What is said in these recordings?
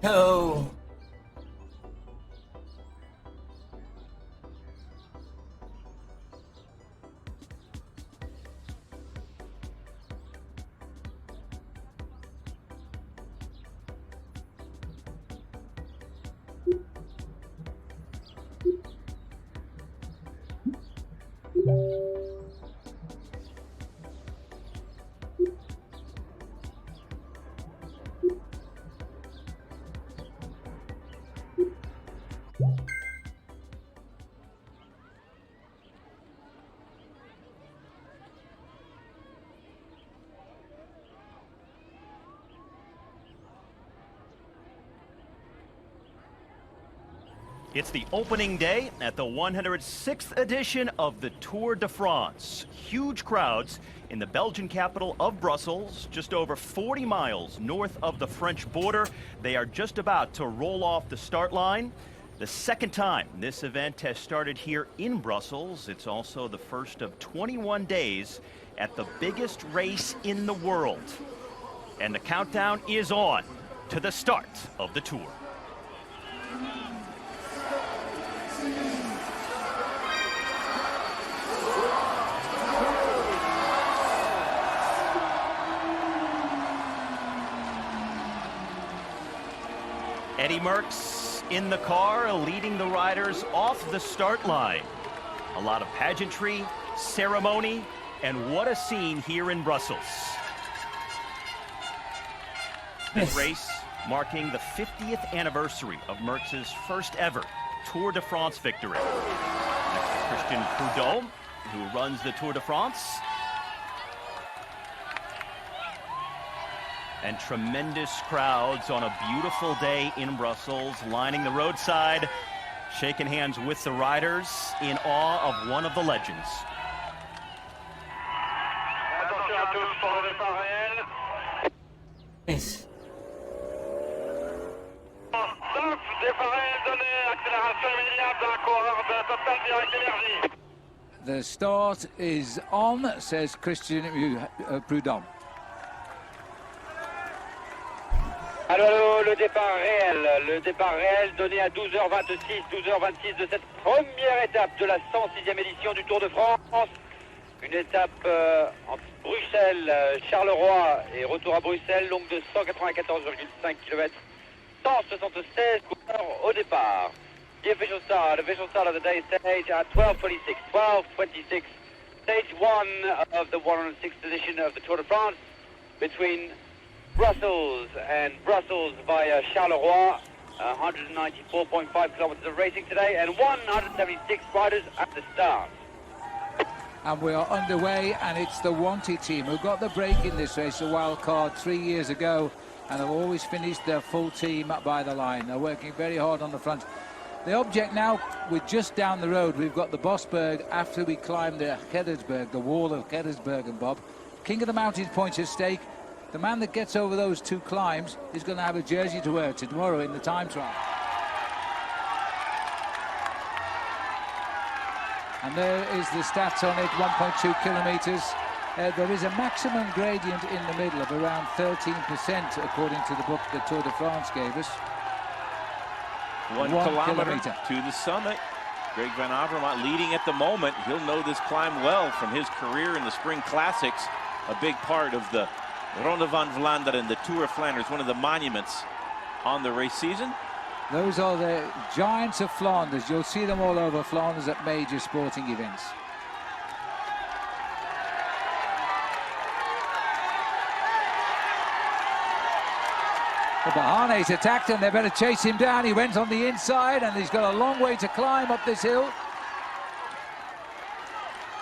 No. It's the opening day at the 106th edition of the Tour de France. Huge crowds in the Belgian capital of Brussels, just over 40 miles north of the French border. They are just about to roll off the start line. The second time this event has started here in Brussels. It's also the first of 21 days at the biggest race in the world. And the countdown is on to the start of the Tour. Eddie Merckx in the car, leading the riders off the start line. A lot of pageantry, ceremony, and what a scene here in Brussels. This race marking the 50th anniversary of Merckx's first ever Tour de France victory. Next to Christian Prudhomme, who runs the Tour de France. And tremendous crowds on a beautiful day in Brussels, lining the roadside, shaking hands with the riders, in awe of one of the legends. Yes. The start is on, says Christian Prudhomme. Allô, le départ réel donné à 12h26, 12h26 de cette première étape de la 106e édition du Tour de France. Une étape entre Bruxelles, Charleroi et retour à Bruxelles, longue de 194,5 km, 176 coureurs au départ. The official start of the day stage at 12:26, 12:26, stage 1 of the 106th edition of the Tour de France between Brussels and Brussels via Charleroi, 194.5 kilometers of racing today and 176 riders at the start. And we are underway, and it's the Wanty team who got the break in this race, a wild card 3 years ago, and have always finished their full team by the line. They're working very hard on the front. The object now, we're just down the road. We've got the Bosberg after we climb the Gedersberg, the wall of Gedersberg, and Bob. King of the Mountains points at stake. The man that gets over those two climbs is going to have a jersey to wear tomorrow in the time trial. And there is the stats on it, 1.2 kilometres. There is a maximum gradient in the middle of around 13%, according to the book that Tour de France gave us. One kilometer to the summit. Greg Van Avermaet leading at the moment. He'll know this climb well from his career in the Spring Classics. A big part of the Ronde van Vlaanderen, the Tour of Flanders, one of the monuments on the race season. Those are the giants of Flanders. You'll see them all over Flanders at major sporting events. Well, Bahane's attacked and they better chase him down. He went on the inside and he's got a long way to climb up this hill.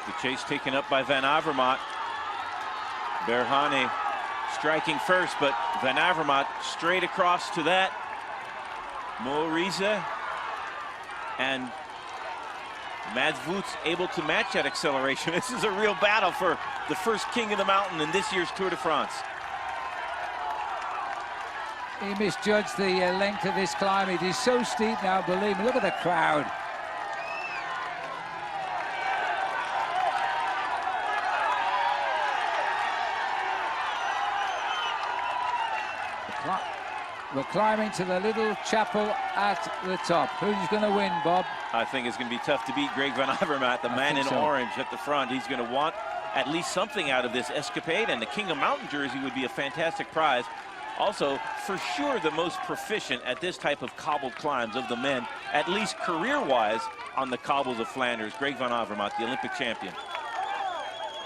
The chase taken up by Van Avermaet. Berhane striking first, but Van Avermaet straight across to that. Maurice and Mads Voets able to match that acceleration. This is a real battle for the first king of the mountain in this year's Tour de France. He misjudged the length of this climb. It is so steep now, believe me. Look at the crowd. We're climbing to the little chapel at the top. Who's going to win, Bob? I think it's going to be tough to beat Greg Van Avermaet, the man in orange at the front. He's going to want at least something out of this escapade, and the King of Mountain jersey would be a fantastic prize. Also, for sure, the most proficient at this type of cobbled climbs of the men, at least career-wise, on the cobbles of Flanders. Greg Van Avermaet, the Olympic champion.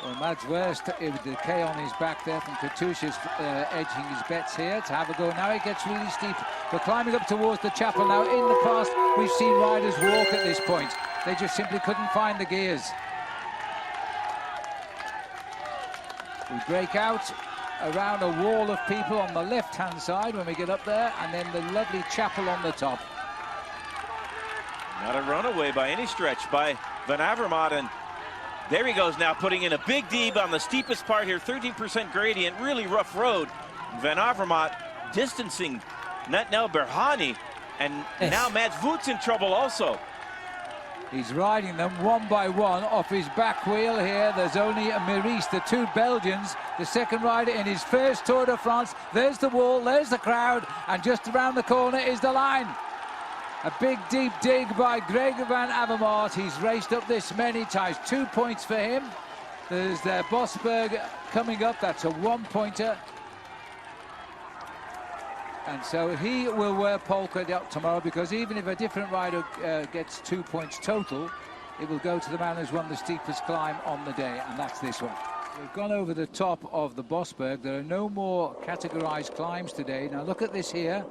Well, Mads Worst with the K on his back there from Katusha's edging his bets here to have a go. Now it gets really steep. We're climbing up towards the chapel. Now, in the past, we've seen riders walk at this point. They just simply couldn't find the gears. We break out around a wall of people on the left-hand side when we get up there, and then the lovely chapel on the top. Not a runaway by any stretch by Van Avermaet, and there he goes now, putting in a big deep on the steepest part here, 13% gradient, really rough road. Van Avermaet distancing Natnel Berhane, and now Mads Voet's in trouble also. He's riding them one by one off his back wheel here. There's only Maurice, the two Belgians, the second rider in his first Tour de France. There's the wall, there's the crowd, and just around the corner is the line. A big deep dig by Greg Van Avermaet. He's raced up this many times. 2 points for him. There's the Bosberg coming up. That's a one-pointer. And so he will wear polka dot tomorrow, because even if a different rider gets 2 points total, it will go to the man who's won the steepest climb on the day, and that's this one. We've gone over the top of the Bosberg. There are no more categorized climbs today. Now look at this here.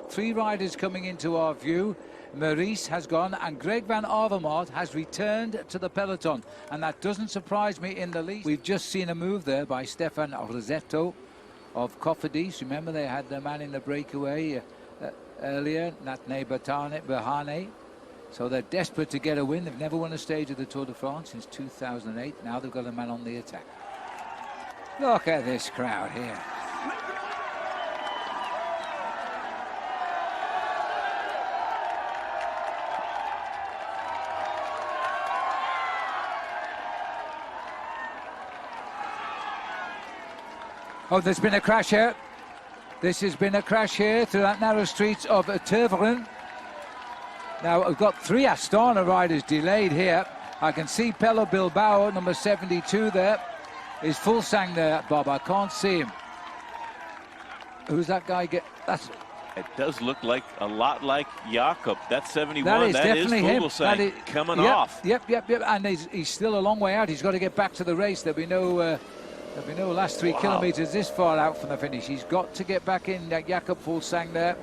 3 riders coming into our view. Maurice has gone, and Greg Van Avermaet has returned to the peloton, and that doesn't surprise me in the least. We've just seen a move there by Stefan Rosetto of Cofidis. Remember, they had the man in the breakaway earlier, Natnel Berhane. So they're desperate to get a win. They've never won a stage of the Tour de France since 2008. Now they've got a man on the attack. Look at this crowd here. Oh, there's been a crash here. This has been a crash here through that narrow streets of Teveren. Now, we've got 3 Astana riders delayed here. I can see Pello Bilbao, number 72 there. Is Fulsang there, Bob? I can't see him. Who's that guy? It does look like a lot like Jakob. That's 71. That is definitely him. Fulsang coming yep, off. Yep. And he's still a long way out. He's got to get back to the race. There'll be no last 3 kilometers this far out from the finish. He's got to get back in. Jakob Fulsang there.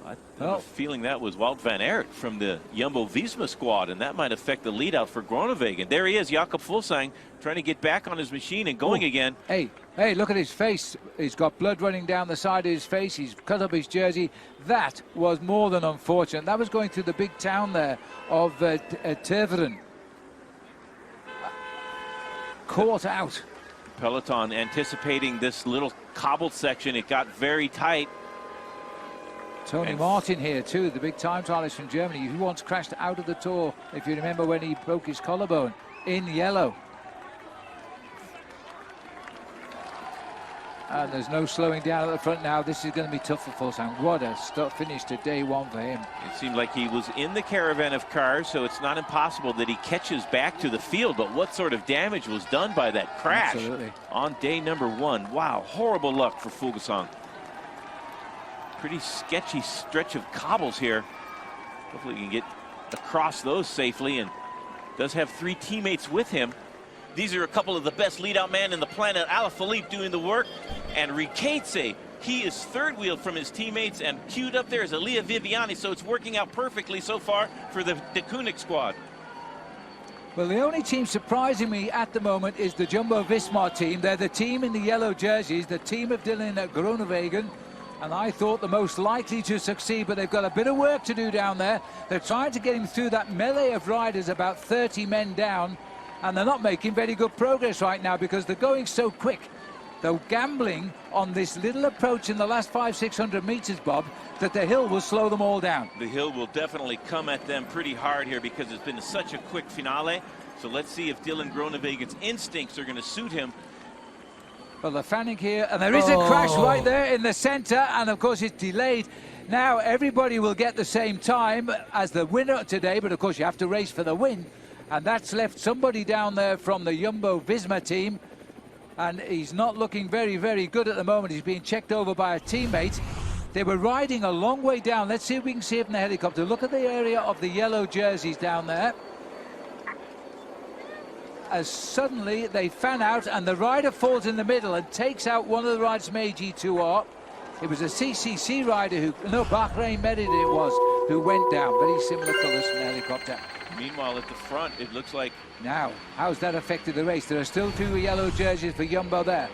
I have a feeling that was Wout van Aert from the Jumbo-Visma squad, and that might affect the lead out for Groenewegen. There he is, Jakob Fulsang, trying to get back on his machine and going again. Hey, look at his face. He's got blood running down the side of his face. He's cut up his jersey. That was more than unfortunate. That was going through the big town there of Teveren. Caught out. Peloton anticipating this little cobbled section. It got very tight. Tony Martin here too, the big time trialist from Germany, who once crashed out of the Tour, if you remember, when he broke his collarbone, in yellow. And there's no slowing down at the front now. This is going to be tough for Fulsang. What a finish to day 1 for him. It seemed like he was in the caravan of cars, so it's not impossible that he catches back to the field. But what sort of damage was done by that crash on day number 1? Wow, horrible luck for Fulsang. Pretty sketchy stretch of cobbles here. Hopefully he can get across those safely, and does have 3 teammates with him. These are a couple of the best lead-out men in the planet. Alaphilippe doing the work, and Ricchese, he is third wheel from his teammates, and queued up there is Elia Viviani, so it's working out perfectly so far for the De Koenig squad. Well, the only team surprising me at the moment is the Jumbo-Visma team. They're the team in the yellow jerseys, the team of Dylan Groenewegen. And I thought the most likely to succeed, but they've got a bit of work to do down there. They're trying to get him through that melee of riders, about 30 men down, and they're not making very good progress right now because they're going so quick. They're gambling on this little approach in the last 500-600 meters, Bob, that the hill will slow them all down. The hill will definitely come at them pretty hard here because it's been such a quick finale. So let's see if Dylan Groenewegen's instincts are going to suit him. Well, the fanning here, and there is a crash right there in the center, and of course it's delayed. Now everybody will get the same time as the winner today, but of course you have to race for the win, and that's left somebody down there from the Jumbo-Visma team, and he's not looking very, very good at the moment. He's being checked over by a teammate. They were riding a long way down. Let's see if we can see it in the helicopter. Look at the area of the yellow jerseys down there. As suddenly they fan out and the rider falls in the middle and takes out one of the riders from AG2R. It was a CCC rider who, no, Bahrain Merid it was, who went down. Very similar colours from the helicopter. Meanwhile, at the front, it looks like... Now, how's that affected the race? There are still 2 yellow jerseys for Jumbo there.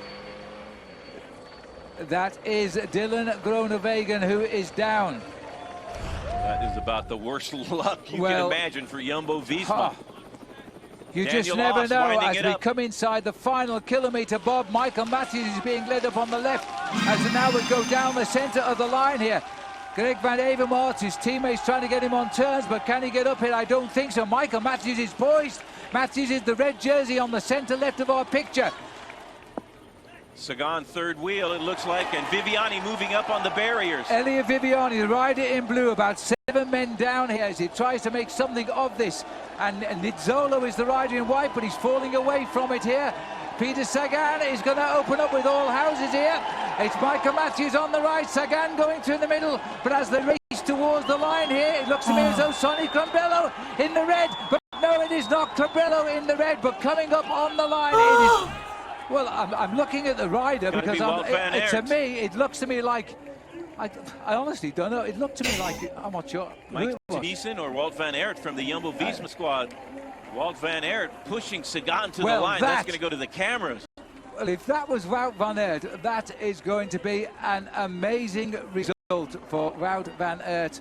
That is Dylan Groenewegen, who is down. That is about the worst luck you can imagine for Jumbo-Visma. You just never know. As we come inside the final kilometre, Bob, Michael Matthews is being led up on the left as the now would go down the centre of the line here. Greg van Avermaet, his teammates trying to get him on turns, but can he get up here? I don't think so. Michael Matthews is poised. Matthews is the red jersey on the centre left of our picture. Sagan third wheel, it looks like, and Viviani moving up on the barriers. Elia Viviani, the rider in blue, about 7 men down here as he tries to make something of this. And Nizzolo is the rider in white, but he's falling away from it here. Peter Sagan is going to open up with all houses here. It's Michael Matthews on the right, Sagan going through the middle, but as they race towards the line here, it looks to me as though Sonny Crambello in the red, but no, it is not Crambello in the red, but coming up on the line, it is... Well, I'm looking at the rider because to me, it looks to me like, I honestly don't know. It looked to me like, I'm not sure. Mike Tennyson or Wout van Aert from the Jumbo-Visma squad. Wout van Aert pushing Sagan to the line. That's going to go to the cameras. Well, if that was Wout van Aert, that is going to be an amazing result for Wout van Aert.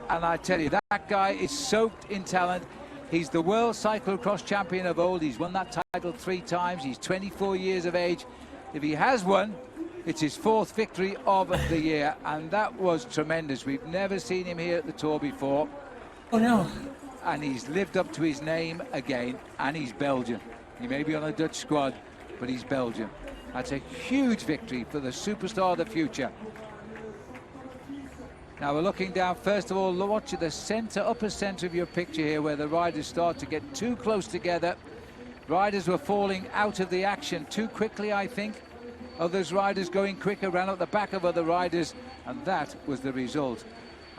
And I tell you, that guy is soaked in talent. He's the world cyclocross champion of old. He's won that title 3 times. He's 24 years of age. If he has won, it's his 4th victory of the year. And that was tremendous. We've never seen him here at the Tour before. Oh, no. And he's lived up to his name again. And he's Belgian. He may be on a Dutch squad, but he's Belgian. That's a huge victory for the superstar of the future. Now we're looking down, first of all, watch the centre, upper centre of your picture here, where the riders start to get too close together. Riders were falling out of the action too quickly, I think. Others riders going quicker, ran up the back of other riders, and that was the result.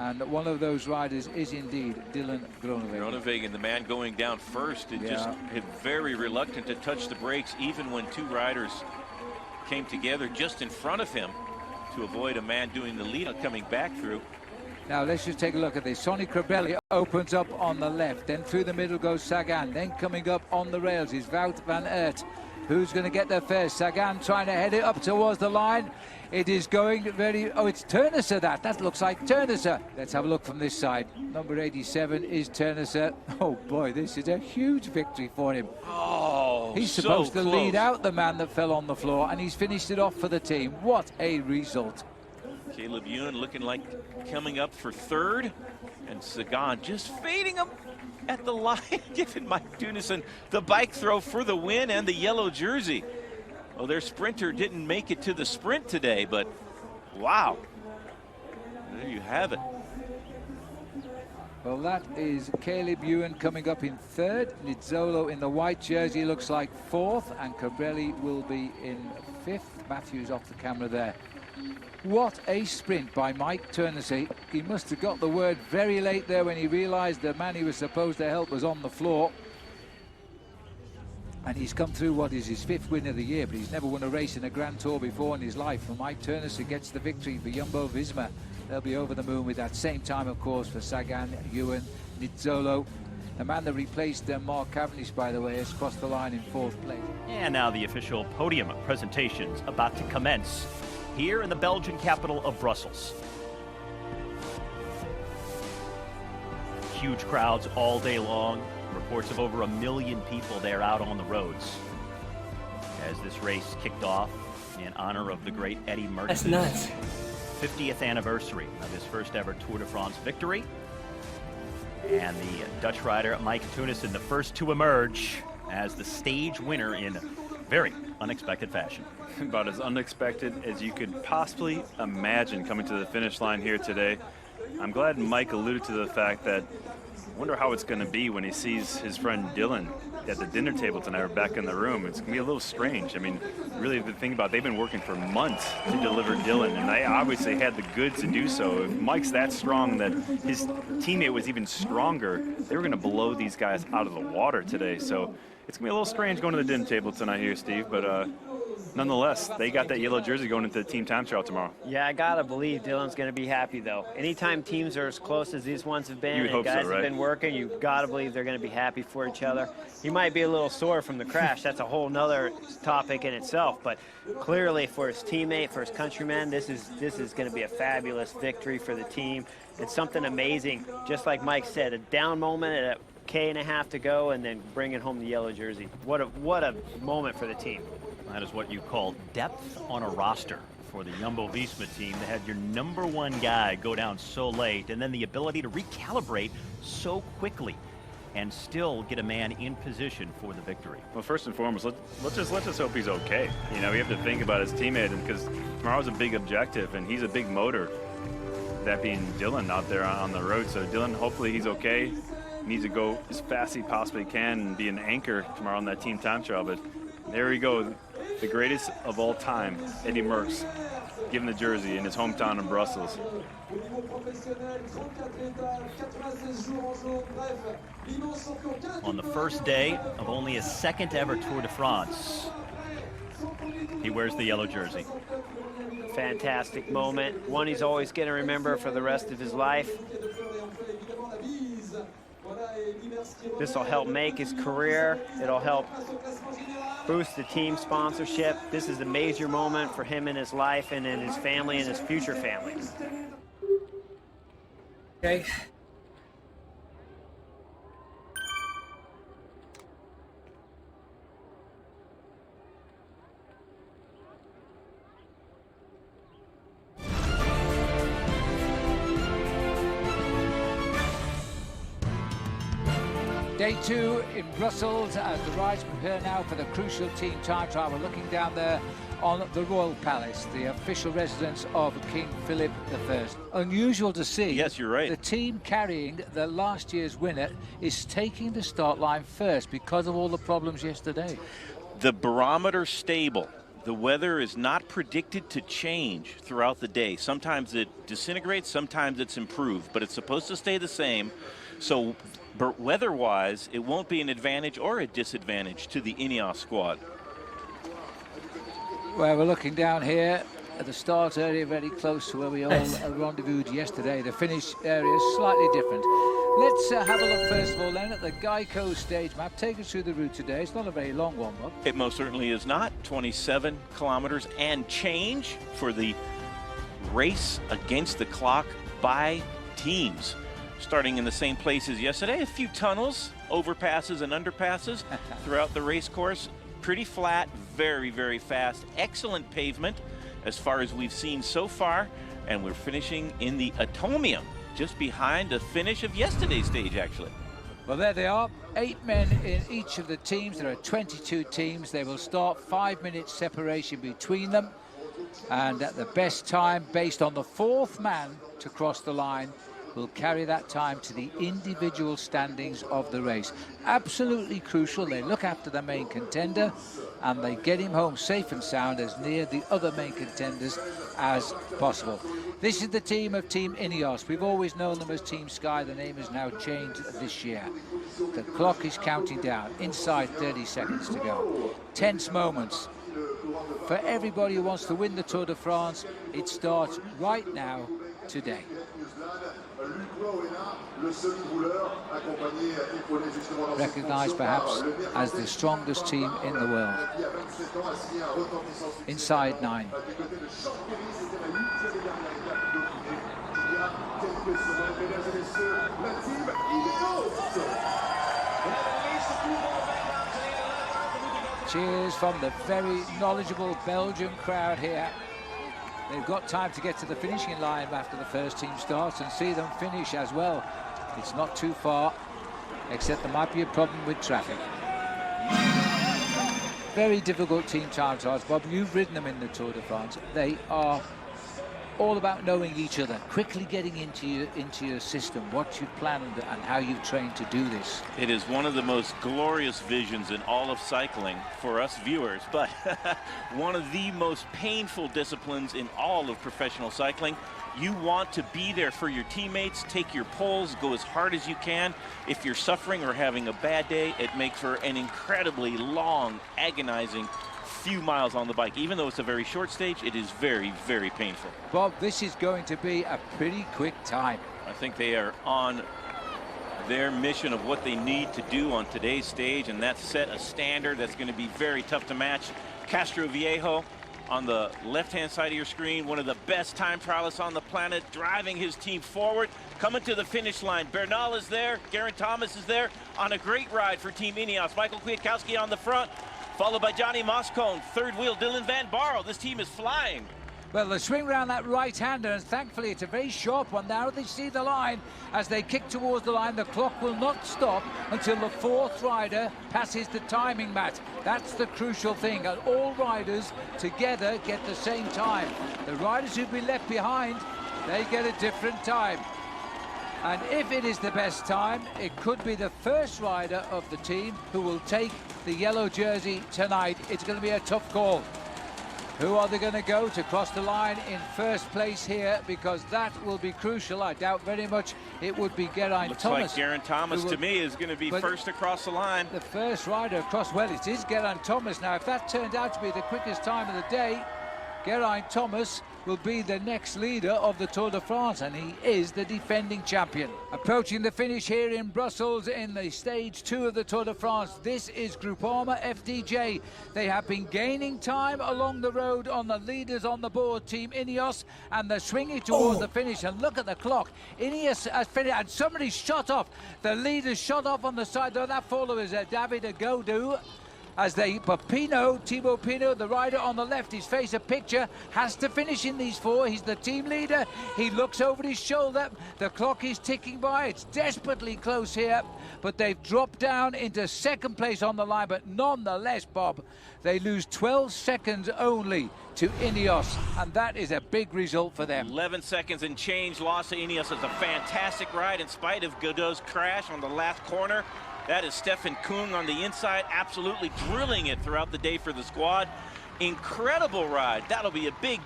And one of those riders is indeed Dylan Groenewegen. Groenewegen, the man going down first, and just very reluctant to touch the brakes, even when 2 riders came together just in front of him to avoid a man doing the lead coming back through. Now let's just take a look at this. Sonny Crambello opens up on the left, then through the middle goes Sagan, then coming up on the rails is Wout van Aert. Who's going to get there first? Sagan trying to head it up towards the line. It is going very... Oh, it's Turnusser that looks like Turnusser. Let's have a look from this side. Number 87 is Turnusser. Oh boy, this is a huge victory for him. Oh, he's supposed to lead out the man that fell on the floor, and he's finished it off for the team. What a result. Caleb Ewan looking like coming up for 3rd, and Sagan just fading him at the line, giving Mike Tennyson the bike throw for the win and the yellow jersey. Well, their sprinter didn't make it to the sprint today, but wow, there you have it. Well, that is Caleb Ewan coming up in 3rd. Nizzolo in the white jersey looks like 4th, and Cabrelli will be in 5th. Matthews off the camera there. What a sprint by Mike Turnusser. He must have got the word very late there when he realised the man he was supposed to help was on the floor. And he's come through what is his 5th win of the year, but he's never won a race in a Grand Tour before in his life. And Mike Turnusser gets the victory for Jumbo-Visma. They'll be over the moon with that same time, of course, for Sagan, Ewan, Nizzolo. The man that replaced Mark Cavendish, by the way, has crossed the line in 4th place. And now the official podium presentations about to commence here in the Belgian capital of Brussels. Huge crowds all day long. Reports of over 1 million people there out on the roads as this race kicked off in honor of the great Eddie Merckx's 50th anniversary of his first ever Tour de France victory. And the Dutch rider Mike Tennyson, the first to emerge as the stage winner in very unexpected fashion. About as unexpected as you could possibly imagine coming to the finish line here today. I'm glad Mike alluded to the fact that I wonder how it's going to be when he sees his friend Dylan at the dinner table tonight or back in the room. It's going to be a little strange. I mean, really the thing about they've been working for months to deliver Dylan, and they obviously had the goods to do so. If Mike's that strong that his teammate was even stronger, they were going to blow these guys out of the water today. So it's going to be a little strange going to the dinner table tonight here, Steve, but nonetheless, they got that yellow jersey going into the team time trial tomorrow. Yeah, I gotta believe Dylan's gonna be happy though. Anytime teams are as close as these ones have been, and guys have been working, you gotta believe they're gonna be happy for each other. He might be a little sore from the crash. That's a whole nother topic in itself. But clearly, for his teammate, for his countrymen, this is gonna be a fabulous victory for the team. It's something amazing. Just like Mike said, a down moment at a K.5 to go, and then bringing home the yellow jersey. What a moment for the team. That is what you call depth on a roster for the Jumbo-Visma team. They had your #1 guy go down so late, and then the ability to recalibrate so quickly and still get a man in position for the victory. Well, first and foremost, let's just hope he's okay. You know, we have to think about his teammate, because tomorrow's a big objective, and he's a big motor. That being Dylan out there on the road. So Dylan, hopefully he's okay. He needs to go as fast as he possibly can and be an anchor tomorrow on that team time trial. But there we go. The greatest of all time, Eddie Merckx, given the jersey in his hometown in Brussels. On the first day of only his second ever Tour de France, he wears the yellow jersey. Fantastic moment. One he's always going to remember for the rest of his life. This will help make his career. It'll help boost the team sponsorship. This is a major moment for him in his life and in his family and his future family. Okay. Day 2 in Brussels as the riders prepare now for the crucial team time trial. We're looking down there on the Royal Palace, the official residence of King Philip I. Unusual to see. Yes, you're right. The team carrying the last year's winner is taking the start line first because of all the problems yesterday. The barometer stable. The weather is not predicted to change throughout the day. Sometimes it disintegrates, sometimes it's improved, but it's supposed to stay the same. So weather-wise, it won't be an advantage or a disadvantage to the Ineos squad. Well, we're looking down here at the start area, very close to where we all rendezvoused yesterday. The finish area is slightly different. Let's have a look first of all then at the Geico stage map. Take us through the route today. It's not a very long one, Bob. It most certainly is not. 27 kilometers and change for the race against the clock by teams. Starting in the same place as yesterday, a few tunnels, overpasses and underpasses throughout the race course. Pretty flat, very, very fast. Excellent pavement as far as we've seen so far. And we're finishing in the Atomium, just behind the finish of yesterday's stage, actually. Well, there they are. 8 men in each of the teams. There are 22 teams. They will start 5 minutes separation between them. And at the best time, based on the 4th man to cross the line, will carry that time to the individual standings of the race. Absolutely crucial. They look after the main contender and they get him home safe and sound as near the other main contenders as possible. This is the team of Team Ineos. We've always known them as Team Sky. The name has now changed this year. The clock is counting down. Inside 30 seconds to go. Tense moments for everybody who wants to win the Tour de France. It starts right now, today. Recognized perhaps as the strongest team in the world. Inside 9. Cheers from the very knowledgeable Belgian crowd here. They've got time to get to the finishing line after the first team starts and see them finish as well. It's not too far, except there might be a problem with traffic. very difficult team time trials. Bob, you've ridden them in the Tour de France. They are all about knowing each other, quickly getting into your system, what you've planned and how you've trained to do this. It is one of the most glorious visions in all of cycling for us viewers, but one of the most painful disciplines in all of professional cycling. You want to be there for your teammates, take your pulls, go as hard as you can. If you're suffering or having a bad day, it makes for an incredibly long, agonizing few miles on the bike. Even though it's a very short stage, it is very, very painful. Bob, this is going to be a pretty quick time. I think they are on their mission of what they need to do on today's stage, and that's set a standard that's going to be very tough to match. Castro Viejo on the left-hand side of your screen, one of the best time trialists on the planet, driving his team forward, coming to the finish line. Bernal is there, Geraint Thomas is there on a great ride for Team Ineos. Michael Kwiatkowski on the front, followed by Johnny Moscone, third wheel Dylan Van Barl. This team is flying. Well, they swing round that right-hander, and thankfully it's a very sharp one. Now they see the line. As they kick towards the line, the clock will not stop until the fourth rider passes the timing mat. That's the crucial thing, and all riders together get the same time. The riders who've been left behind, they get a different time. And if it is the best time, it could be the first rider of the team who will take the yellow jersey tonight. It's going to be a tough call. Who are they going to go to cross the line in first place here? Because that will be crucial. I doubt very much it would be Geraint Thomas. Looks like Geraint Thomas to me is going to be first across the line. The first rider across, well, it is Geraint Thomas. Now, if that turned out to be the quickest time of the day, Geraint Thomas will be the next leader of the Tour de France, and he is the defending champion. Approaching the finish here in Brussels in the stage 2 of the Tour de France. This is Groupama FDJ. They have been gaining time along the road on the leaders on the board, Team Ineos, and they're swinging towards the finish. And look at the clock. Ineos has finished, and somebody shot off. The leaders shot off on the side. Though that follower is David Agodu. As they, but Thibaut Pinot, the rider on the left, his face a picture, has to finish in these four. He's the team leader. He looks over his shoulder. The clock is ticking by. It's desperately close here, but they've dropped down into second place on the line. But nonetheless, Bob, they lose 12 seconds only to Ineos, and that is a big result for them. 11 seconds and change loss to Ineos. It's a fantastic ride in spite of Godot's crash on the last corner. That is Stefan Kung on the inside, absolutely drilling it throughout the day for the squad. Incredible ride. That'll be a big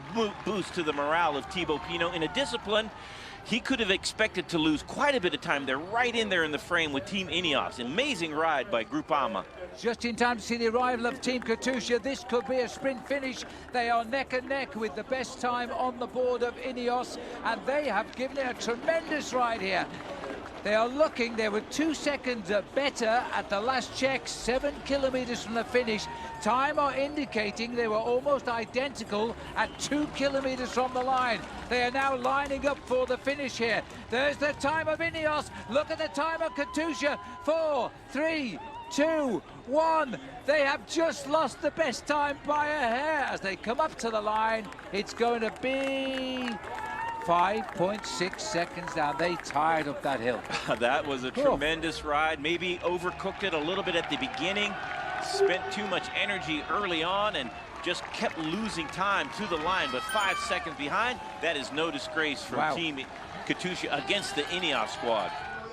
boost to the morale of Thibaut Pinot in a discipline he could have expected to lose quite a bit of time. They're right in there in the frame with Team Ineos. Amazing ride by Groupama. Just in time to see the arrival of Team Katusha. This could be a sprint finish. They are neck and neck with the best time on the board of Ineos, and they have given it a tremendous ride here. They are looking, they were 2 seconds better at the last check, 7 kilometers from the finish. Time are indicating they were almost identical at 2 kilometers from the line. They are now lining up for the finish here. There's the time of Ineos. Look at the time of Katusha. 4, 3, 2, 1. They have just lost the best time by a hair as they come up to the line. It's going to be 5.6 seconds down. They tired up that hill. That was a tremendous ride. Maybe overcooked it a little bit at the beginning. Spent too much energy early on and just kept losing time to the line. But 5 seconds behind, that is no disgrace from Team Katusha against the Ineos squad.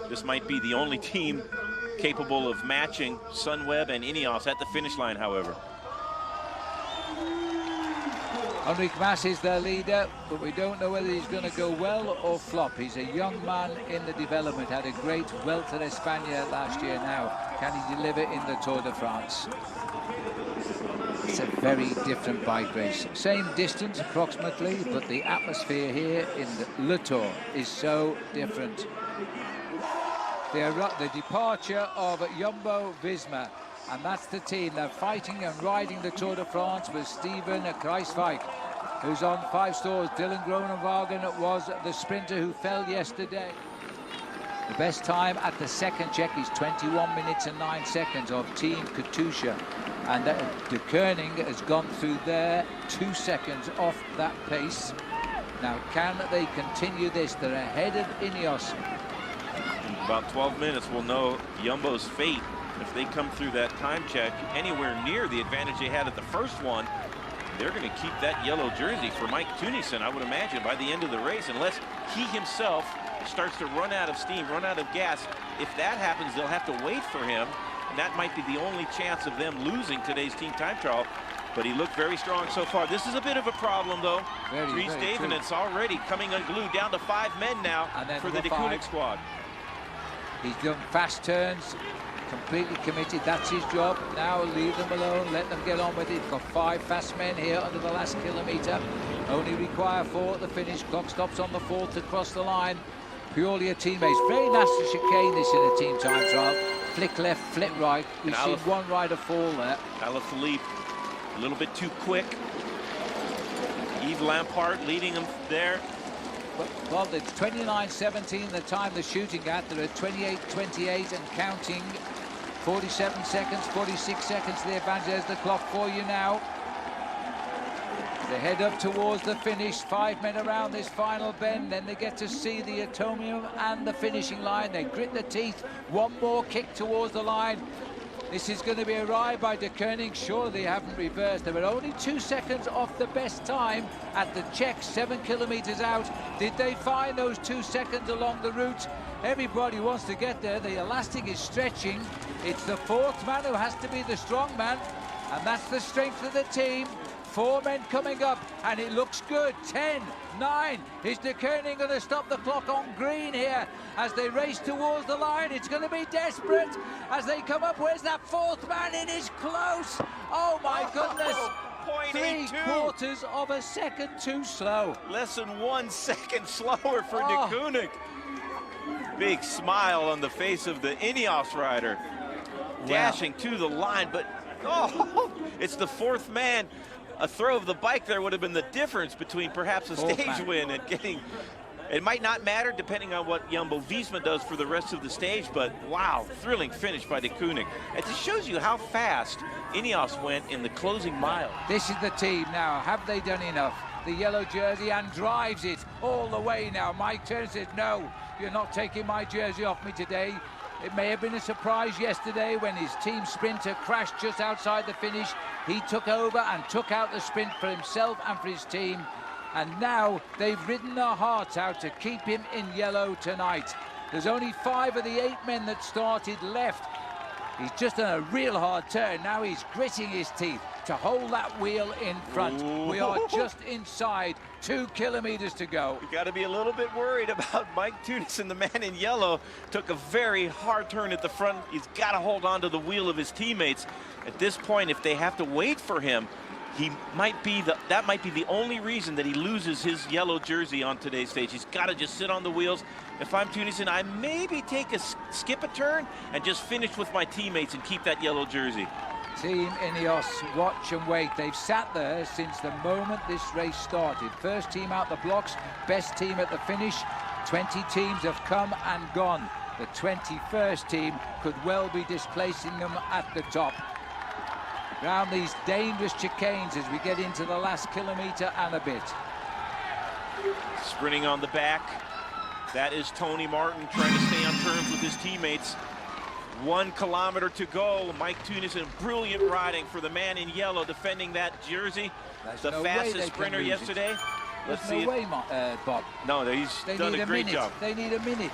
This might be the only team capable of matching Sunweb and Ineos at the finish line, however. Enric Mas is their leader, but we don't know whether he's going to go well or flop. He's a young man in the development, had a great Vuelta a España last year. Now, can he deliver in the Tour de France? It's a very different bike race. Same distance approximately, but the atmosphere here in the Le Tour is so different. The departure of Jumbo-Visma, and that's the team. They're fighting and riding the Tour de France with Steven Kruijswijk, who's on 5 stars. Dylan Groenewegen was the sprinter who fell yesterday. The best time at the second check is 21 minutes and 9 seconds of Team Katusha. And De Koning has gone through there 2 seconds off that pace. Now, can they continue this? They're ahead of Ineos. In about 12 minutes, we'll know Jumbo's fate. if they come through that time check anywhere near the advantage they had at the first one, they're going to keep that yellow jersey for Mike Tunison, I would imagine, by the end of the race, unless he himself starts to run out of steam, run out of gas. If that happens, they'll have to wait for him, and that might be the only chance of them losing today's team time trial. But he looked very strong so far. This is a bit of a problem, though. Dries Davenant's already coming unglued, down to 5 men now for the de Koninck squad. He's done fast turns, completely committed. That's his job. Now leave them alone, let them get on with it. Got 5 fast men here under the last kilometre. Only require 4 at the finish. Clock stops on the 4th to cross the line. Purely a teammates. Very nasty chicane this in a team time trial. Flick left, flick right. We've seen one rider fall there. Alaphilippe a little bit too quick. Yves Lampard leading him there. Well, it's 29:17 the time they're shooting at. They're at 28:28 and counting. 47 seconds, 46 seconds to the advantage. There's the clock for you now. They head up towards the finish. 5 men around this final bend. Then they get to see the atomium and the finishing line. They grit their teeth. One more kick towards the line. This is going to be a ride by de Koninck. Sure, they haven't reversed. They were only 2 seconds off the best time at the check, 7 kilometers out. Did they find those 2 seconds along the route? Everybody wants to get there. The elastic is stretching. It's the 4th man who has to be the strong man, and that's the strength of the team. 4 men coming up, and it looks good. 10, 9. Is de Koninck going to stop the clock on green here as they race towards the line? It's going to be desperate as they come up. Where's that 4th man? It is close. Oh my goodness. 3/4 of a second too slow. Less than 1 second slower for de Koninck. Big smile on the face of the Ineos rider. Dashing to the line, but it's the 4th man. A throw of the bike there would have been the difference between perhaps a stage win and getting. It might not matter depending on what Jumbo-Visma does for the rest of the stage, but wow, thrilling finish by de Koninck. It just shows you how fast Ineos went in the closing mile. This is the team now. Have they done enough? The yellow jersey and drives it all the way now. Mike turns says, no, you're not taking my jersey off me today. It may have been a surprise yesterday when his team sprinter crashed just outside the finish. He took over and took out the sprint for himself and for his team. And now they've ridden their hearts out to keep him in yellow tonight. There's only 5 of the 8 men that started left. He's just done a real hard turn. Now he's gritting his teeth to hold that wheel in front. Ooh. We are just inside 2 kilometers to go. You got to be a little bit worried about Mike Tunison. The man in yellow took a very hard turn at the front. He's got to hold on to the wheel of his teammates. At this point, if they have to wait for him, that might be the only reason that he loses his yellow jersey on today's stage. He's got to just sit on the wheels. If I'm Tunison, I maybe skip a turn and just finish with my teammates and keep that yellow jersey. Team Ineos, watch and wait. They've sat there since the moment this race started. First team out the blocks, best team at the finish. 20 teams have come and gone. The 21st team could well be displacing them at the top. Around these dangerous chicanes as we get into the last kilometre and a bit. Sprinting on the back, that is Tony Martin trying to stay on terms with his teammates. 1 kilometer to go. Mike Tunison, brilliant riding for the man in yellow, defending that jersey. The fastest sprinter yesterday. Let's see. Bob. No, he's done a great job. They need a minute.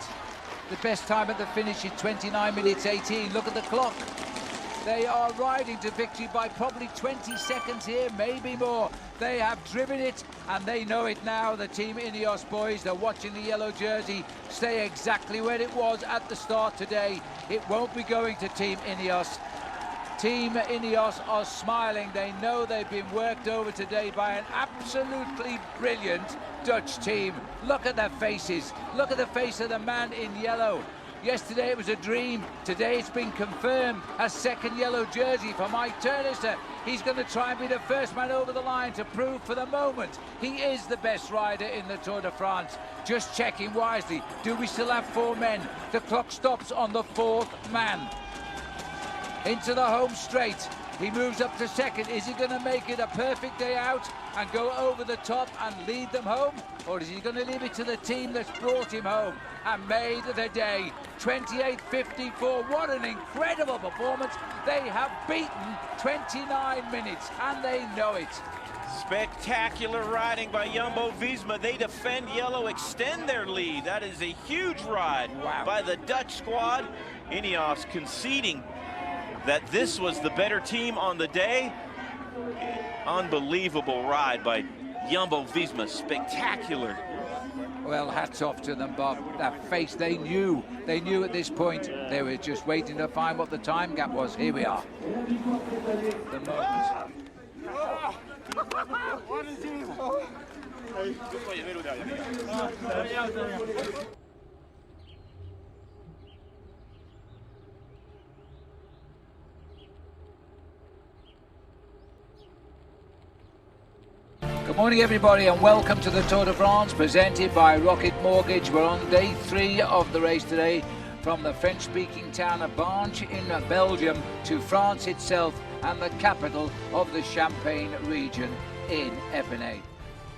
The best time at the finish is 29 minutes 18. Look at the clock. They are riding to victory by probably 20 seconds here, maybe more. They have driven it, and they know it now. The Team Ineos boys, they're watching the yellow jersey stay exactly where it was at the start today. It won't be going to Team Ineos. Team Ineos are smiling. They know they've been worked over today by an absolutely brilliant Dutch team. Look at their faces. Look at the face of the man in yellow. Yesterday it was a dream. Today it's been confirmed. A second yellow jersey for Mike Turner. He's going to try and be the first man over the line to prove for the moment he is the best rider in the Tour de France. Just checking wisely. Do we still have 4 men? The clock stops on the 4th man. Into the home straight. He moves up to second. Is he going to make it a perfect day out and go over the top and lead them home? Or is he going to leave it to the team that's brought him home and made the day? 28.54. What an incredible performance. They have beaten 29 minutes and they know it. Spectacular riding by Jumbo-Visma. They defend yellow, extend their lead. That is a huge ride by the Dutch squad. Ineos conceding that this was the better team on the day. Unbelievable ride by Jumbo-Visma. Spectacular. Well, hats off to them, Bob. That face, they knew at this point. They were just waiting to find what the time gap was. Here we are. The moment. Good morning, everybody, and welcome to the Tour de France presented by Rocket Mortgage. We're on day 3 of the race today, from the French-speaking town of Barge in Belgium to France itself and the capital of the Champagne region in Epernay.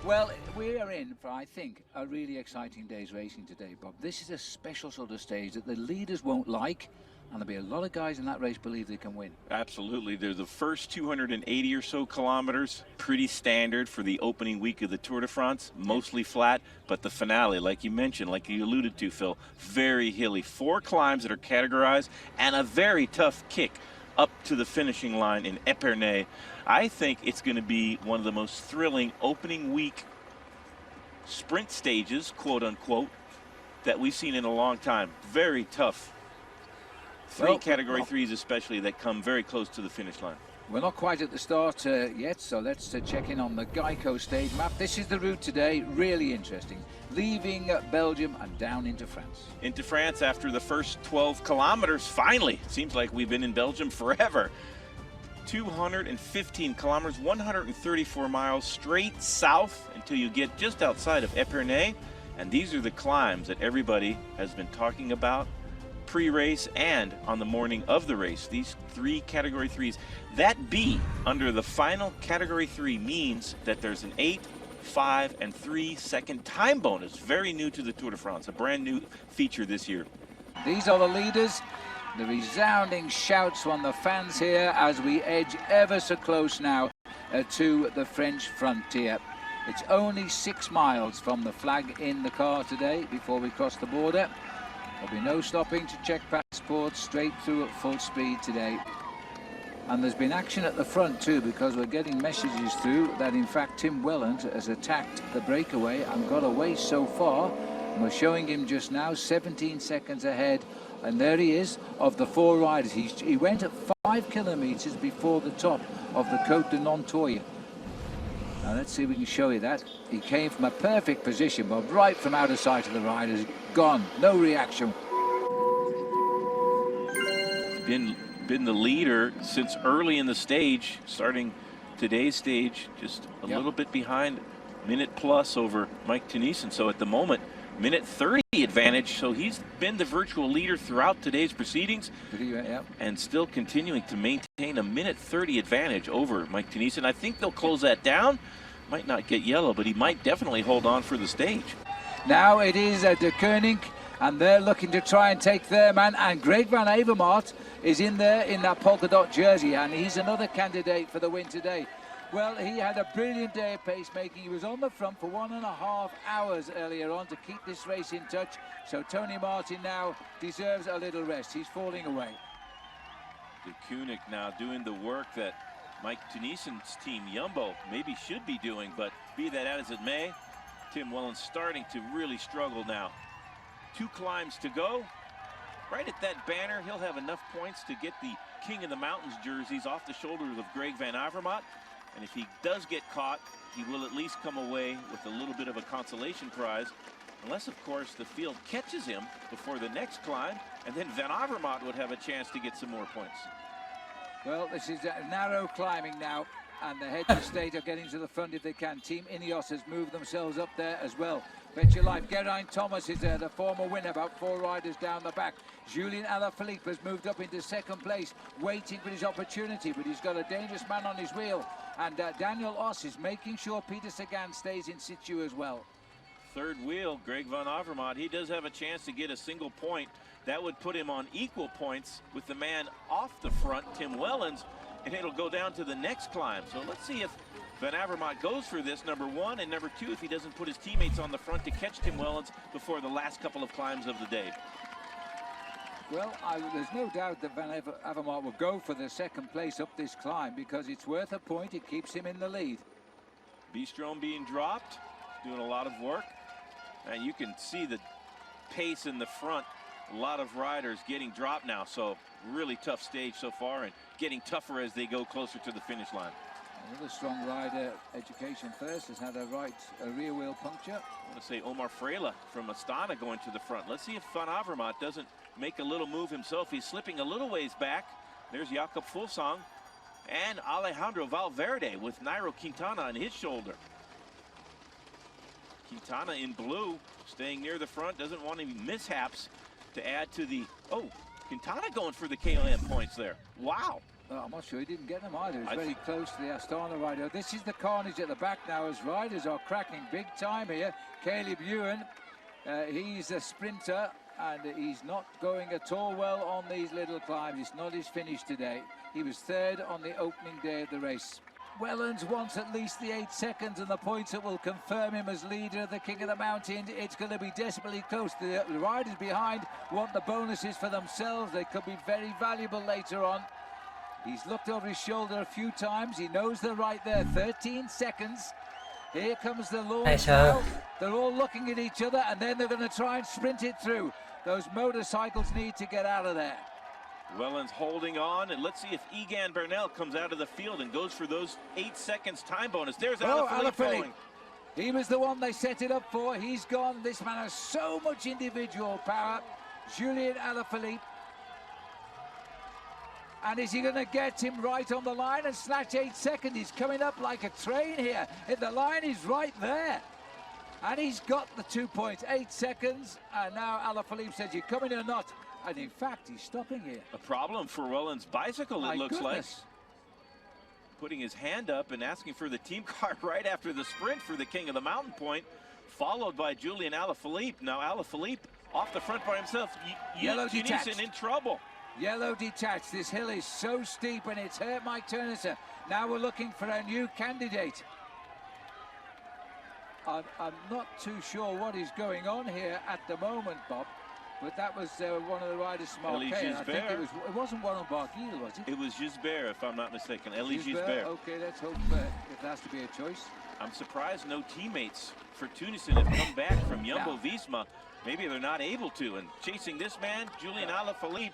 Well, we are in for, I think, a really exciting day's racing today, Bob. This is a special sort of stage that the leaders won't like, and there'll be a lot of guys in that race believe they can win. Absolutely. They're the first 280 or so kilometers, pretty standard for the opening week of the Tour de France, mostly flat, but the finale, like you mentioned, like you alluded to, Phil, very hilly. 4 climbs that are categorized and a very tough kick up to the finishing line in Epernay. I think it's going to be one of the most thrilling opening week sprint stages, quote unquote, that we've seen in a long time. Very tough. 3 category 3s especially that come very close to the finish line. We're not quite at the start yet, so let's check in on the Geico stage map. This is the route today, really interesting. Leaving Belgium and down into France. Into France after the first 12 kilometers, finally. Seems like we've been in Belgium forever. 215 kilometers, 134 miles straight south until you get just outside of Epernay. And these are the climbs that everybody has been talking about pre-race and on the morning of the race. These 3 category 3s. That B under the final category 3 means that there's an 8, 5, and 3 second time bonus. Very new to the Tour de France, a brand new feature this year. These are the leaders. The resounding shouts from the fans here as we edge ever so close now to the French frontier. It's only 6 miles from the flag in the car today before we cross the border. There'll be no stopping to check passports, straight through at full speed today. And there's been action at the front too, because we're getting messages through that in fact Tim Welland has attacked the breakaway and got away so far. And we're showing him just now 17 seconds ahead, and there he is of the 4 riders. He went at 5 kilometers before the top of the Côte de Nantoy. Now let's see if we can show you that. He came from a perfect position, but right from out of sight of the riders. Gone, no reaction. Been the leader since early in the stage, starting today's stage just a little bit behind, minute plus over Mike Tennyson. So at the moment, minute 30 advantage. So he's been the virtual leader throughout today's proceedings, and still continuing to maintain a minute 30 advantage over Mike Tennyson. I think they'll close that down. Might not get yellow, but he might definitely hold on for the stage. Now it is De Koning, and they're looking to try and take their man, and Greg Van Avermaet is in there in that polka dot jersey, and he's another candidate for the win today. Well, he had a brilliant day of pacemaking. He was on the front for 1.5 hours earlier on to keep this race in touch, so Tony Martin now deserves a little rest. He's falling away. De Koning now doing the work that Mike Tennyson's team, Jumbo, maybe should be doing, but be that as it may, Tim Welland's starting to really struggle now. 2 climbs to go. Right at that banner, he'll have enough points to get the King of the Mountains jerseys off the shoulders of Greg Van Avermaet. And if he does get caught, he will at least come away with a little bit of a consolation prize. Unless, of course, the field catches him before the next climb, and then Van Avermaet would have a chance to get some more points. Well, this is narrow climbing now, and the heads of state are getting to the front if they can. Team Ineos has moved themselves up there as well. Bet your life. Geraint Thomas is there, the former winner, about 4 riders down the back. Julien Alaphilippe has moved up into 2nd place, waiting for his opportunity, but he's got a dangerous man on his wheel. And Daniel Oss is making sure Peter Sagan stays in situ as well. 3rd wheel, Greg Van Avermaet, he does have a chance to get a single point. That would put him on equal points with the man off the front, Tim Wellens, and it'll go down to the next climb. So let's see if Van Avermaet goes for this, number 1, and number 2, if he doesn't put his teammates on the front to catch Tim Wellens before the last couple of climbs of the day. Well, there's no doubt that Van Avermaet will go for the 2nd place up this climb because it's worth a point. It keeps him in the lead. Bistrom being dropped, doing a lot of work. And you can see the pace in the front. A lot of riders getting dropped now, so really tough stage so far and getting tougher as they go closer to the finish line. Another strong rider, Education First, has had a rear wheel puncture. I want to say Omar Freila from Astana going to the front. Let's see if Van Avermaet doesn't make a little move himself. He's slipping a little ways back. There's Jakob Fuglsang and Alejandro Valverde with Nairo Quintana on his shoulder. Quintana in blue, staying near the front, doesn't want any mishaps to add to the... Oh, Quintana going for the KOM points there. Wow. Well, I'm not sure he didn't get them either. He's very close to the Astana rider. This is the carnage at the back now as riders are cracking big time here. Caleb Ewan, he's a sprinter and he's not going at all well on these little climbs. It's not his finish today. He was 3rd on the opening day of the race. Wellens wants at least the 8 seconds and the points that will confirm him as leader, the king of the mountain. It's going to be desperately close. The riders behind want the bonuses for themselves. They could be very valuable later on. He's looked over his shoulder a few times. He knows they're right there. 13 seconds. Here comes the launch now. They're all looking at each other and then they're going to try and sprint it through. Those motorcycles need to get out of there. Wellens holding on, and let's see if Egan Bernal comes out of the field and goes for those 8 seconds time bonus. There's Alaphilippe. He was the one they set it up for. He's gone. This man has so much individual power. Julien Alaphilippe. And is he going to get him right on the line and snatch 8 seconds? He's coming up like a train here. The line is right there. And he's got the 2 points, 8 seconds. And now Alaphilippe says, you coming or not? And in fact, he's stopping here. A problem for Wellens' bicycle, it looks like. Putting his hand up and asking for the team car right after the sprint for the king of the mountain point, followed by Julien Alaphilippe. Now Alaphilippe off the front by himself. Yellow detached. In trouble. Yellow detached. This hill is so steep and it's hurt Mike Turner. Now we're looking for a new candidate. I'm not too sure what is going on here at the moment, Bob. But that was one of the riders from Marquet. I think it wasn't one on Barguil, was it? It was Gisbert, if I'm not mistaken. Elie Gisbert. Okay, let's hope if there has to be a choice. I'm surprised no teammates for Tunisian have come back from Jumbo-Visma. Maybe they're not able to. And chasing this man, Julien Alaphilippe,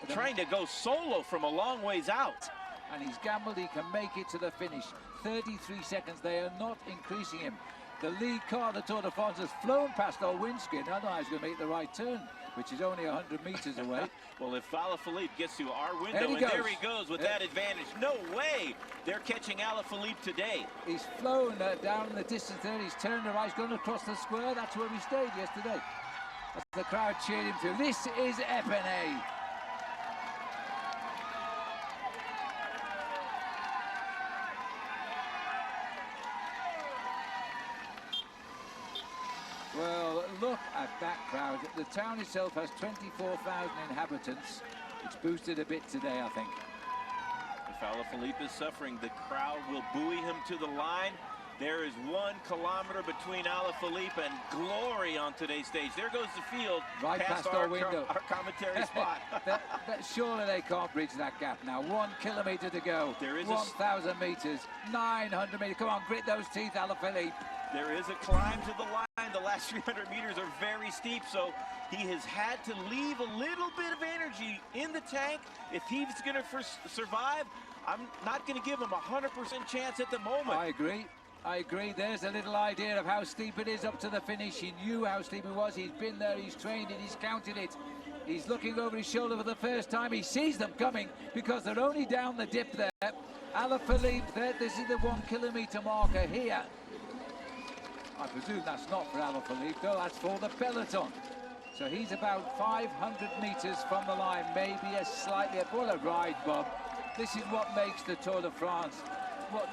trying to go solo from a long ways out. And he's gambled he can make it to the finish. 33 seconds. They are not increasing him. The lead car, the Tour de France, has flown past our windscreen. I don't know he's going to make the right turn, which is only 100 meters away. Well, if Alaphilippe gets to our window, there he goes with that advantage. No way they're catching Alaphilippe today. He's flown down the distance there. He's turned around. He's gone across the square. That's where we stayed yesterday. As the crowd cheered him through. This is Epinay. Well, look at that crowd. The town itself has 24,000 inhabitants. It's boosted a bit today, I think. If Alaphilippe is suffering, the crowd will buoy him to the line. There is 1 kilometer between Alaphilippe and glory on today's stage. There goes the field, right past our window. Our commentary spot. Surely they can't bridge that gap now. 1 kilometer to go. There is 1,000 meters, 900 meters. Come on, grit those teeth, Alaphilippe. There is a climb to the line. The last 300 meters are very steep, so he has had to leave a little bit of energy in the tank. If he's going to survive, I'm not going to give him a 100% chance at the moment. I agree. There's a little idea of how steep it is up to the finish. He knew how steep it was. He's been there, he's trained it, he's counted it. He's looking over his shoulder for the first time. He sees them coming because they're only down the dip there. Alaphilippe, this is the 1 kilometer marker here. I presume that's not for Alaphilippe, though, that's for the peloton. So he's about 500 metres from the line, maybe a slightly... What a ride, Bob. This is what makes the Tour de France.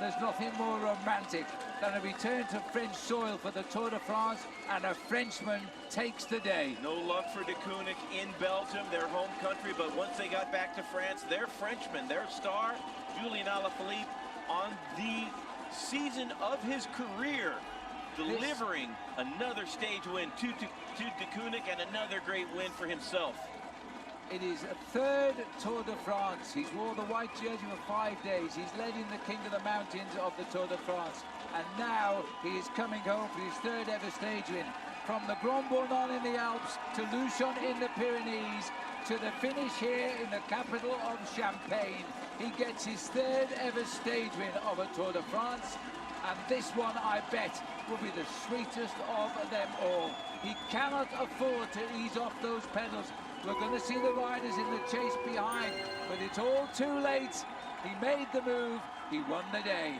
There's nothing more romantic than a return to French soil for the Tour de France, and a Frenchman takes the day. No luck for De Koenig in Belgium, their home country, but once they got back to France, their Frenchman, their star, Julian Alaphilippe, on the season of his career, delivering another stage win to De Koenig and another great win for himself. It is a third Tour de France. He's wore the white jersey for 5 days. He's led in the King of the Mountains of the Tour de France. And now he is coming home for his third ever stage win. From the Grand Bournon in the Alps to Luchon in the Pyrenees to the finish here in the capital of Champagne. He gets his third ever stage win of a Tour de France. And this one, I bet, will be the sweetest of them all. He cannot afford to ease off those pedals. We're going to see the riders in the chase behind, but it's all too late. He made the move. He won the day.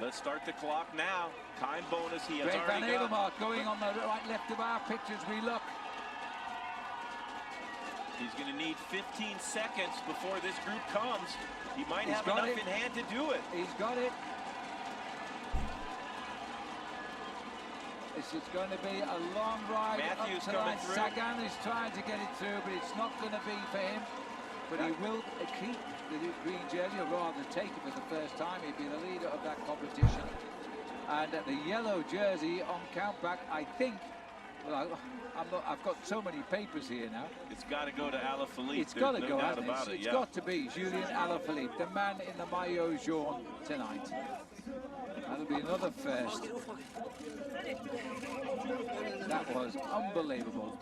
Let's start the clock now. Time bonus he has Greg Van already got. Avermaet going on the right left of our pictures. We look. He's going to need 15 seconds before this group comes. He might have enough in hand to do it. He's got it. This is going to be a long ride Matthews up to line. through. Sagan is trying to get it through, but it's not going to be for him. But he will keep the green jersey, or rather take it for the first time. He'll be the leader of that competition. And the yellow jersey on countback, I think. Well, I've got so many papers here now. It's got to go to Alaphilippe. It's got to no go, doubt hasn't about it? it. It's Yeah. got to be Julian Alaphilippe, the man in the maillot jaune tonight. That'll be another first. That was unbelievable.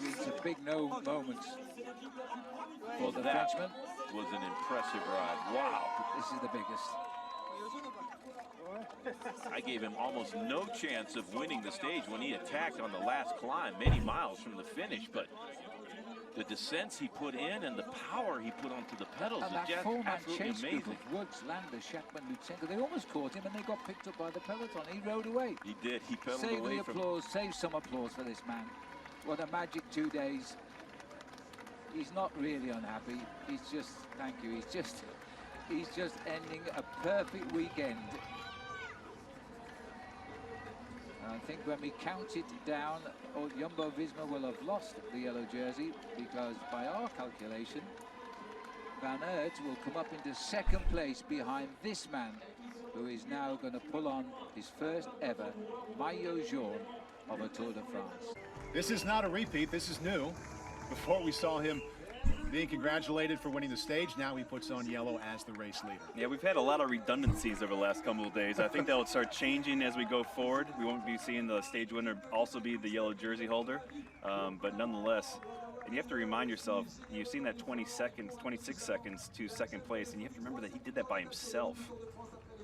It's a big no moments for the Frenchman. Was an impressive ride. Wow. This is the biggest. I gave him almost no chance of winning the stage when he attacked on the last climb, many miles from the finish, but the descents he put in and the power he put onto the pedals And is that just four-man absolutely chase group amazing. of Woods, Lander, Schachmann, Lutsenko, they almost caught him and they got picked up by the peloton. He rode away. He did. He pedaled Save away the from... applause, save some applause for this man. What a magic 2 days. He's not really unhappy. He's just, thank you, he's just ending a perfect weekend. And I think when we count it down, Jumbo-Visma will have lost the yellow jersey, because by our calculation, Van Aert will come up into second place behind this man, who is now going to pull on his first ever maillot jaune of a Tour de France. This is not a repeat, this is new. Before we saw him being congratulated for winning the stage, now he puts on yellow as the race leader. Yeah, we've had a lot of redundancies over the last couple of days. I think that will start changing as we go forward. We won't be seeing the stage winner also be the yellow jersey holder, but nonetheless, and you have to remind yourself, you've seen that 26 seconds to second place, and you have to remember that he did that by himself.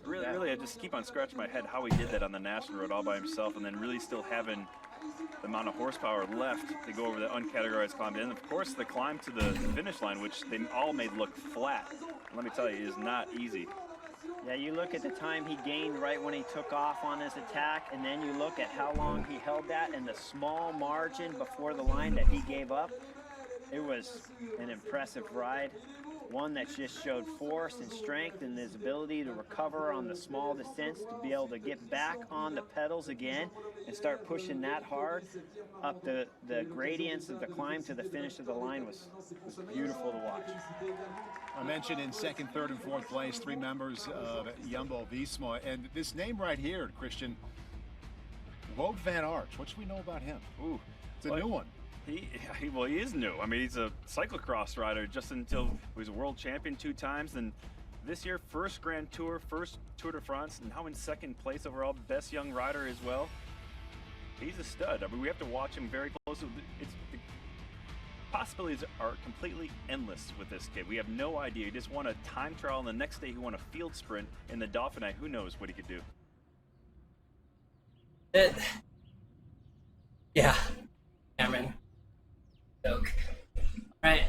Really, I just keep on scratching my head how he did that on the national road all by himself, and then really still having the amount of horsepower left to go over the uncategorized climb. And of course, the climb to the finish line, which they all made look flat. Let me tell you, it is not easy. Yeah, you look at the time he gained right when he took off on his attack, and then you look at how long he held that and the small margin before the line that he gave up. It was an impressive ride. One that just showed force and strength and his ability to recover on the small descents, to be able to get back on the pedals again and start pushing that hard up the gradients of the climb to the finish of the line was beautiful to watch. I mentioned in second, third, and fourth place, 3 members of Jumbo-Visma. And this name right here, Christian, Wout van Aert, what should we know about him? Ooh, it's a new one. He is new. I mean, he's a cyclocross rider just until he was a world champion 2 times. And this year, first Grand Tour, first Tour de France, and now in second place overall, best young rider as well. He's a stud. I mean, we have to watch him very closely. The possibilities are completely endless with this kid. We have no idea. He just won a time trial, and the next day he won a field sprint in the Dauphiné. Who knows what he could do? it. Yeah, Cameron. Joke. All right,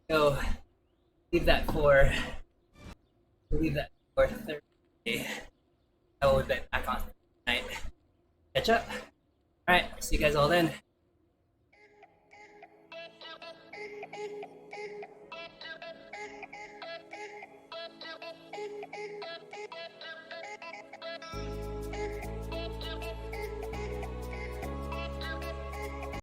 go. Leave that for. Leave that for Thursday. I will be back on tonight. Catch up. All right, see you guys all then.